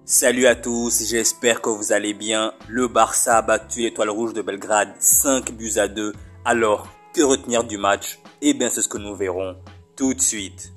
Salut à tous, j'espère que vous allez bien. Le Barça a battu l'Étoile Rouge de Belgrade 5-2. Alors, que retenir du match? Eh bien, c'est ce que nous verrons tout de suite.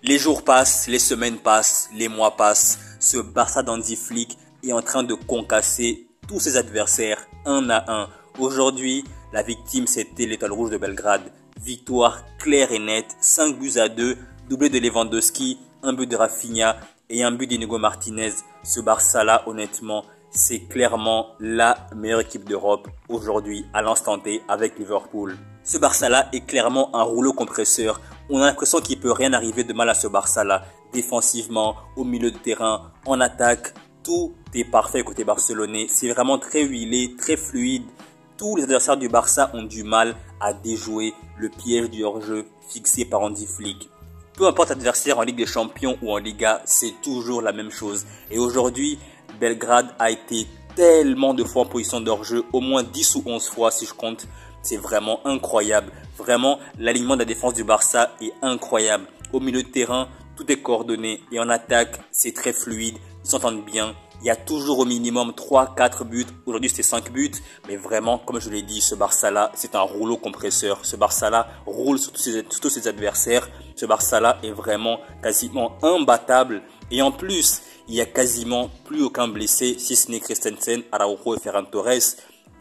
Les jours passent, les semaines passent, les mois passent. Ce Barça d'Hansi Flick est en train de concasser tous ses adversaires un à un. Aujourd'hui, la victime c'était l'Étoile Rouge de Belgrade. Victoire claire et nette, 5-2, doublé de Lewandowski, un but de Rafinha et un but d'Inigo Martinez. Ce Barça-là, honnêtement, c'est clairement la meilleure équipe d'Europe aujourd'hui, à l'instant T, avec Liverpool. Ce Barça-là est clairement un rouleau compresseur. On a l'impression qu'il peut rien arriver de mal à ce Barça-là. Défensivement, au milieu de terrain, en attaque, tout est parfait côté barcelonais. C'est vraiment très huilé, très fluide. Tous les adversaires du Barça ont du mal à déjouer le piège du hors-jeu fixé par Hansi Flick. Peu importe l'adversaire en Ligue des Champions ou en Liga, c'est toujours la même chose. Et aujourd'hui, Belgrade a été tellement de fois en position de hors-jeu, au moins 10 ou 11 fois si je compte. C'est vraiment incroyable. Vraiment, l'alignement de la défense du Barça est incroyable. Au milieu de terrain, tout est coordonné. Et en attaque, c'est très fluide. Ils s'entendent bien. Il y a toujours au minimum 3-4 buts. Aujourd'hui, c'était 5 buts. Mais vraiment, comme je l'ai dit, ce Barça-là, c'est un rouleau compresseur. Ce Barça-là roule sur tous ses adversaires. Ce Barça-là est vraiment quasiment imbattable. Et en plus, il n'y a quasiment plus aucun blessé, si ce n'est Christensen, Araujo et Ferran Torres.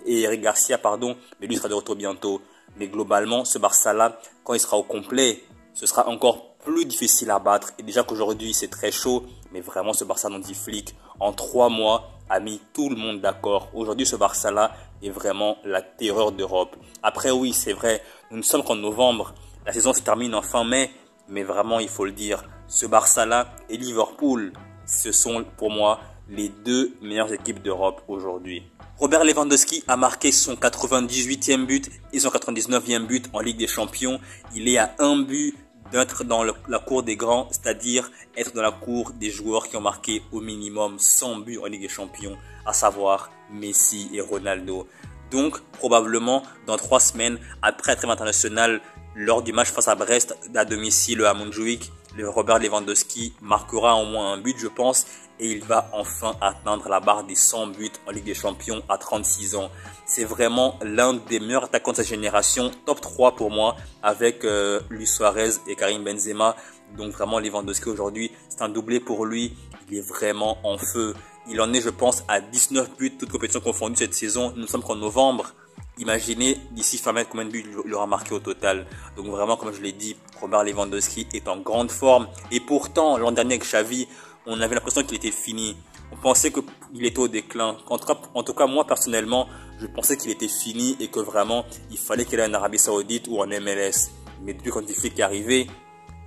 Et Eric Garcia, pardon. Mais lui sera de retour bientôt. Mais globalement, ce Barça-là, quand il sera au complet, ce sera encore plus difficile à battre. Et déjà qu'aujourd'hui, c'est très chaud. Mais vraiment, ce Barça d'Hansi Flick, en 3 mois, a mis tout le monde d'accord. Aujourd'hui, ce Barça-là est vraiment la terreur d'Europe. Après, oui, c'est vrai, nous ne sommes qu'en novembre. La saison se termine en fin mai. Mais vraiment, il faut le dire, ce Barça-là et Liverpool, ce sont pour moi les deux meilleures équipes d'Europe aujourd'hui. Robert Lewandowski a marqué son 98e but et son 99e but en Ligue des Champions. Il est à un but d'être dans la cour des grands, c'est-à-dire être dans la cour des joueurs qui ont marqué au minimum 100 buts en Ligue des Champions, à savoir Messi et Ronaldo. Donc, probablement, dans 3 semaines, après la trêve internationale, lors du match face à Brest à domicile à Montjuïc, le Robert Lewandowski marquera au moins un but, je pense, et il va enfin atteindre la barre des 100 buts en Ligue des Champions à 36 ans. C'est vraiment l'un des meilleurs attaquants de sa génération, top 3 pour moi, avec Luis Suarez et Karim Benzema. Donc vraiment Lewandowski aujourd'hui, c'est un doublé pour lui, il est vraiment en feu. Il en est, je pense, à 19 buts, toutes compétitions confondues cette saison. Nous ne sommes qu'en novembre. Imaginez d'ici fin mai combien de buts il aura marqué au total. Donc vraiment, comme je l'ai dit, Robert Lewandowski est en grande forme. Et pourtant, l'an dernier avec Xavi, on avait l'impression qu'il était fini. On pensait qu'il était au déclin. En tout cas, moi personnellement, je pensais qu'il était fini et que vraiment, il fallait qu'il aille en Arabie Saoudite ou en MLS. Mais depuis quand il est arrivé,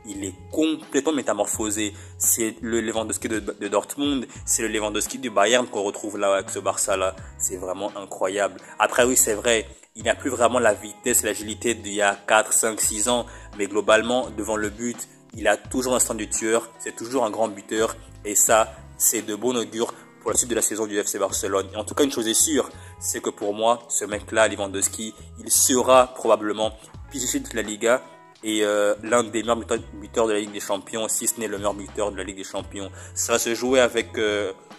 il est complètement métamorphosé. C'est le Lewandowski de Dortmund, c'est le Lewandowski du Bayern qu'on retrouve là avec ce Barça-là. C'est vraiment incroyable. Après oui, c'est vrai, il n'a plus vraiment la vitesse et l'agilité d'il y a 4, 5, 6 ans. Mais globalement, devant le but, il a toujours l'instinct du tueur. C'est toujours un grand buteur. Et ça, c'est de bon augure pour la suite de la saison du FC Barcelone. Et en tout cas, une chose est sûre, c'est que pour moi, ce mec-là, Lewandowski, il sera probablement pichichi de la Liga. Et l'un des meilleurs buteurs de la Ligue des Champions, si ce n'est le meilleur buteur de la Ligue des Champions. Ça va se jouer avec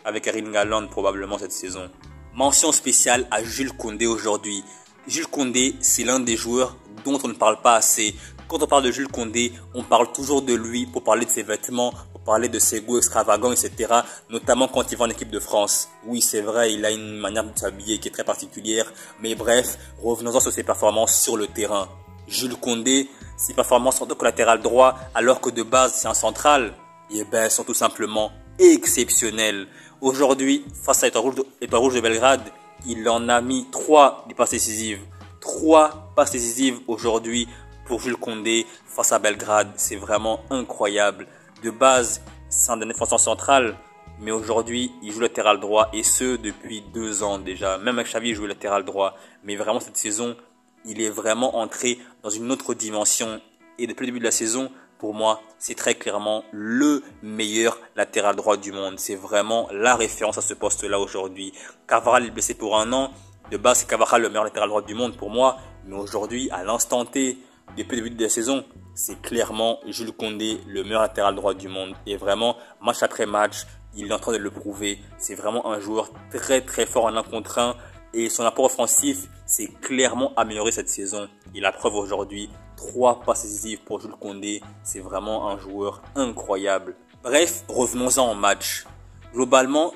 Erling Haaland probablement cette saison. Mention spéciale à Jules Koundé aujourd'hui. Jules Koundé, c'est l'un des joueurs dont on ne parle pas assez. Quand on parle de Jules Koundé, on parle toujours de lui pour parler de ses vêtements, pour parler de ses goûts extravagants, etc. Notamment quand il va en équipe de France. Oui, c'est vrai, il a une manière de s'habiller qui est très particulière. Mais bref, revenons-en sur ses performances sur le terrain. Jules Koundé, ses performances en tant que latéral droit, alors que de base c'est un central, eh ben, sont tout simplement exceptionnelles. Aujourd'hui, face à l'Étoile Rouge de Belgrade, il en a mis 3 des passes décisives. 3 passes décisives aujourd'hui pour Jules Koundé face à Belgrade. C'est vraiment incroyable. De base, c'est un défenseur central, mais aujourd'hui, il joue latéral droit et ce depuis 2 ans déjà. Même avec Xavi, il joue latéral droit. Mais vraiment cette saison, il est vraiment entré dans une autre dimension. Et depuis le début de la saison, pour moi, c'est très clairement le meilleur latéral droit du monde. C'est vraiment la référence à ce poste-là aujourd'hui. Carvajal est blessé pour 1 an. De base, c'est Carvajal le meilleur latéral droit du monde pour moi. Mais aujourd'hui, à l'instant T, depuis le début de la saison, c'est clairement Jules Koundé le meilleur latéral droit du monde. Et vraiment, match après match, il est en train de le prouver. C'est vraiment un joueur très très fort en 1 contre 1 et son apport offensif s'est clairement amélioré cette saison. Il a preuve aujourd'hui, 3 passes décisives pour Jules Koundé. C'est vraiment un joueur incroyable. Bref, revenons-en au match. Globalement,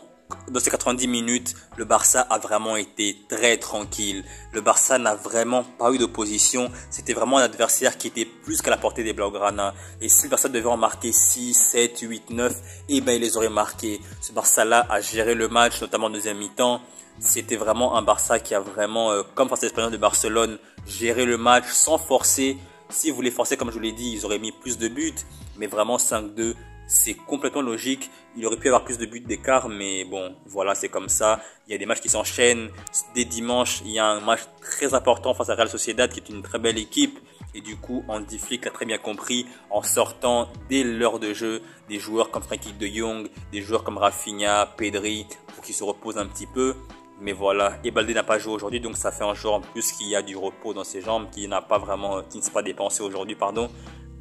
dans ces 90 minutes, le Barça a vraiment été très tranquille. Le Barça n'a vraiment pas eu d'opposition. C'était vraiment un adversaire qui était plus qu'à la portée des Blaugrana. Et si le Barça devait en marquer 6, 7, 8, 9, eh ben il les aurait marqués. Ce Barça-là a géré le match, notamment en deuxième mi-temps. C'était vraiment un Barça qui a vraiment, comme face à l'Espagnol de Barcelone, géré le match sans forcer. S'ils voulaient forcer, comme je vous l'ai dit, ils auraient mis plus de buts. Mais vraiment 5-2. C'est complètement logique. Il aurait pu avoir plus de buts d'écart, mais bon, voilà, c'est comme ça. Il y a des matchs qui s'enchaînent. Dès dimanche, il y a un match très important face à Real Sociedad, qui est une très belle équipe. Et du coup, Hansi Flick l'a très bien compris en sortant dès l'heure de jeu des joueurs comme Frenkie de Jong, des joueurs comme Rafinha, Pedri, pour qu'ils se reposent un petit peu. Mais voilà, et Baldé n'a pas joué aujourd'hui, donc ça fait un joueur en plus qui a du repos dans ses jambes, qui ne s'est pas dépensé aujourd'hui, pardon.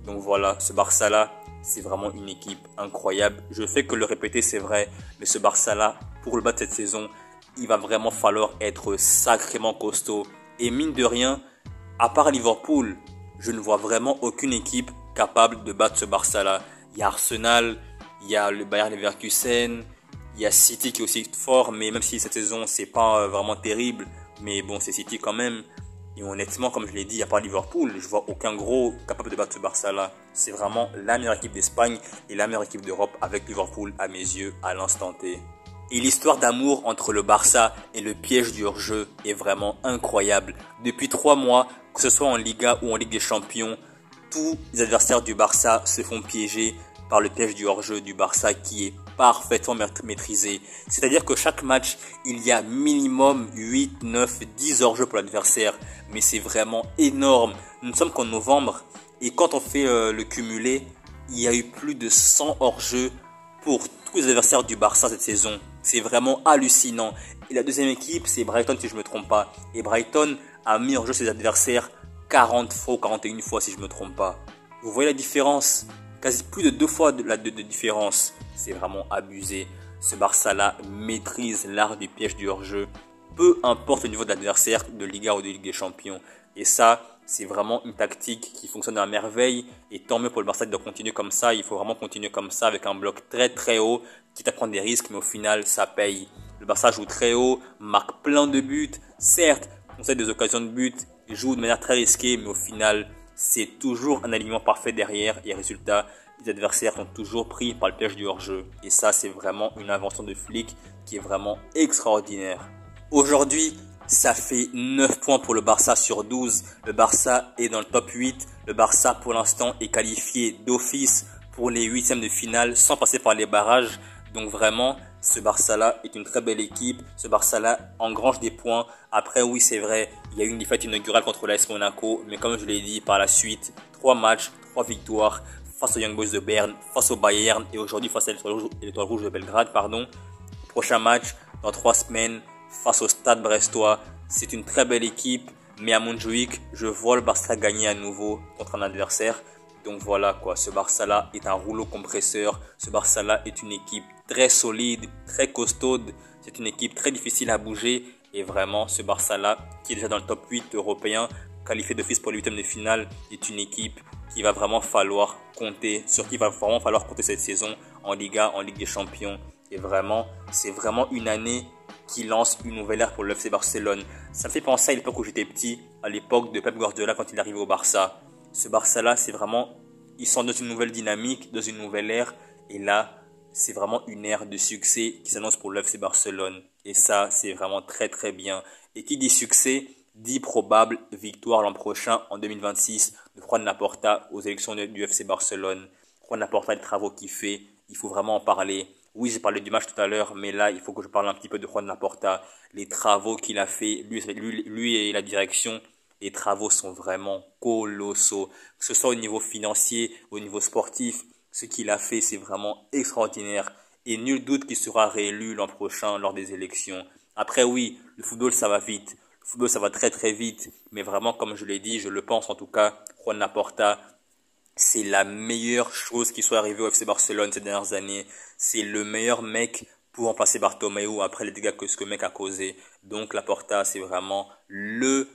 Donc voilà, ce Barça-là, c'est vraiment une équipe incroyable. Je fais que le répéter, c'est vrai. Mais ce Barça-là, pour le battre cette saison, il va vraiment falloir être sacrément costaud. Et mine de rien, à part Liverpool, je ne vois vraiment aucune équipe capable de battre ce Barça-là. Il y a Arsenal, il y a le Bayern Leverkusen, il y a City qui est aussi fort. Mais même si cette saison, c'est pas vraiment terrible. Mais bon, c'est City quand même. Et honnêtement, comme je l'ai dit, il n'y a pas Liverpool. Je vois aucun gros capable de battre ce Barça-là. C'est vraiment la meilleure équipe d'Espagne et la meilleure équipe d'Europe avec Liverpool à mes yeux à l'instant T. Et l'histoire d'amour entre le Barça et le piège du hors-jeu est vraiment incroyable. Depuis 3 mois, que ce soit en Liga ou en Ligue des Champions, tous les adversaires du Barça se font piéger par le piège du hors-jeu du Barça qui est parfaitement maîtrisé. C'est-à-dire que chaque match, il y a minimum 8, 9, 10 hors-jeu pour l'adversaire. Mais c'est vraiment énorme. Nous ne sommes qu'en novembre et quand on fait le cumulé, il y a eu plus de 100 hors-jeu pour tous les adversaires du Barça cette saison. C'est vraiment hallucinant. Et la deuxième équipe, c'est Brighton si je ne me trompe pas. Et Brighton a mis en jeu ses adversaires 40 fois ou 41 fois si je ne me trompe pas. Vous voyez la différence? Quasi plus de 2 fois de différence. C'est vraiment abusé. Ce Barça-là maîtrise l'art du piège du hors-jeu. Peu importe le niveau de l'adversaire de Liga ou de Ligue des Champions. Et ça, c'est vraiment une tactique qui fonctionne à merveille. Et tant mieux pour le Barça de continuer comme ça. Il faut vraiment continuer comme ça avec un bloc très très haut. Quitte à prendre des risques, mais au final, ça paye. Le Barça joue très haut, marque plein de buts. Certes, concède des occasions de but, joue de manière très risquée, mais au final, c'est toujours un alignement parfait derrière et résultat, les adversaires sont toujours pris par le piège du hors-jeu. Et ça, c'est vraiment une invention de Flick qui est vraiment extraordinaire. Aujourd'hui, ça fait 9 points pour le Barça sur 12. Le Barça est dans le top 8. Le Barça, pour l'instant, est qualifié d'office pour les 8e de finale sans passer par les barrages. Donc vraiment, ce Barça-là est une très belle équipe. Ce Barça-là engrange des points. Après, oui, c'est vrai, il y a eu une défaite inaugurale contre l'AS Monaco. Mais comme je l'ai dit, par la suite, 3 matchs, 3 victoires face aux Young Boys de Berne, face au Bayern et aujourd'hui face à l'Étoile Rouge de Belgrade. Prochain match dans 3 semaines face au Stade Brestois. C'est une très belle équipe. Mais à Montjuïc, je vois le Barça gagner à nouveau contre un adversaire. Donc voilà quoi, ce Barça-là est un rouleau compresseur. Ce Barça-là est une équipe très solide, très costaude. C'est une équipe très difficile à bouger. Et vraiment, ce Barça-là, qui est déjà dans le top 8 européen, qualifié d'office pour le 8e de finale, est une équipe qui va vraiment falloir compter, sur qui il va vraiment falloir compter cette saison en Liga, en Ligue des Champions. Et vraiment, c'est vraiment une année qui lance une nouvelle ère pour le FC Barcelone. Ça me fait penser à l'époque où j'étais petit, à l'époque de Pep Guardiola quand il est arrivé au Barça. Ce Barça-là, c'est vraiment, ils sont dans une nouvelle dynamique, dans une nouvelle ère. Et là, c'est vraiment une ère de succès qui s'annonce pour le FC Barcelone. Et ça, c'est vraiment très très bien. Et qui dit succès, dit probable victoire l'an prochain, en 2026, de Juan Laporta aux élections du FC Barcelone. Juan Laporta, les travaux qu'il fait, il faut vraiment en parler. Oui, j'ai parlé du match tout à l'heure, mais là, il faut que je parle un petit peu de Juan Laporta. Les travaux qu'il a fait, lui et la direction, les travaux sont vraiment colossaux. Que ce soit au niveau financier, au niveau sportif, ce qu'il a fait, c'est vraiment extraordinaire. Et nul doute qu'il sera réélu l'an prochain lors des élections. Après, oui, le football, ça va vite. Le football, ça va très très vite. Mais vraiment, comme je l'ai dit, je le pense en tout cas, Juan Laporta C'est la meilleure chose qui soit arrivée au FC Barcelone ces dernières années. C'est le meilleur mec pour remplacer Bartomeu après les dégâts que ce que le mec a causé. Donc Laporta, c'est vraiment le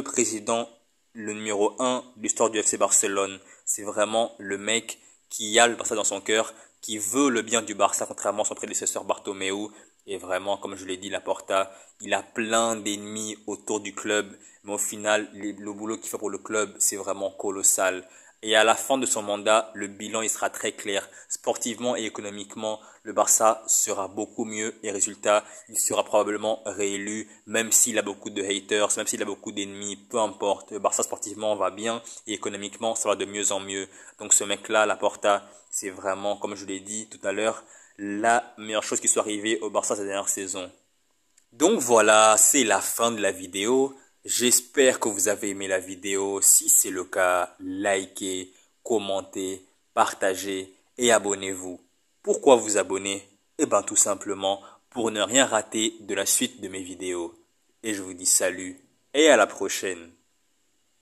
président, le numéro un de l'histoire du FC Barcelone. C'est vraiment le mec qui a le Barça dans son cœur, qui veut le bien du Barça, contrairement à son prédécesseur Bartomeu. Et vraiment, comme je l'ai dit, Laporta, il a plein d'ennemis autour du club, mais au final, le boulot qu'il fait pour le club, c'est vraiment colossal. Et à la fin de son mandat, le bilan il sera très clair. Sportivement et économiquement, le Barça sera beaucoup mieux et résultat, il sera probablement réélu, même s'il a beaucoup de haters, même s'il a beaucoup d'ennemis, peu importe. Le Barça sportivement va bien et économiquement, ça va de mieux en mieux. Donc ce mec-là, Laporta, c'est vraiment, comme je l'ai dit tout à l'heure, la meilleure chose qui soit arrivée au Barça cette dernière saison. Donc voilà, c'est la fin de la vidéo. J'espère que vous avez aimé la vidéo. Si c'est le cas, likez, commentez, partagez et abonnez-vous. Pourquoi vous abonner? Eh bien tout simplement pour ne rien rater de la suite de mes vidéos. Et je vous dis salut et à la prochaine.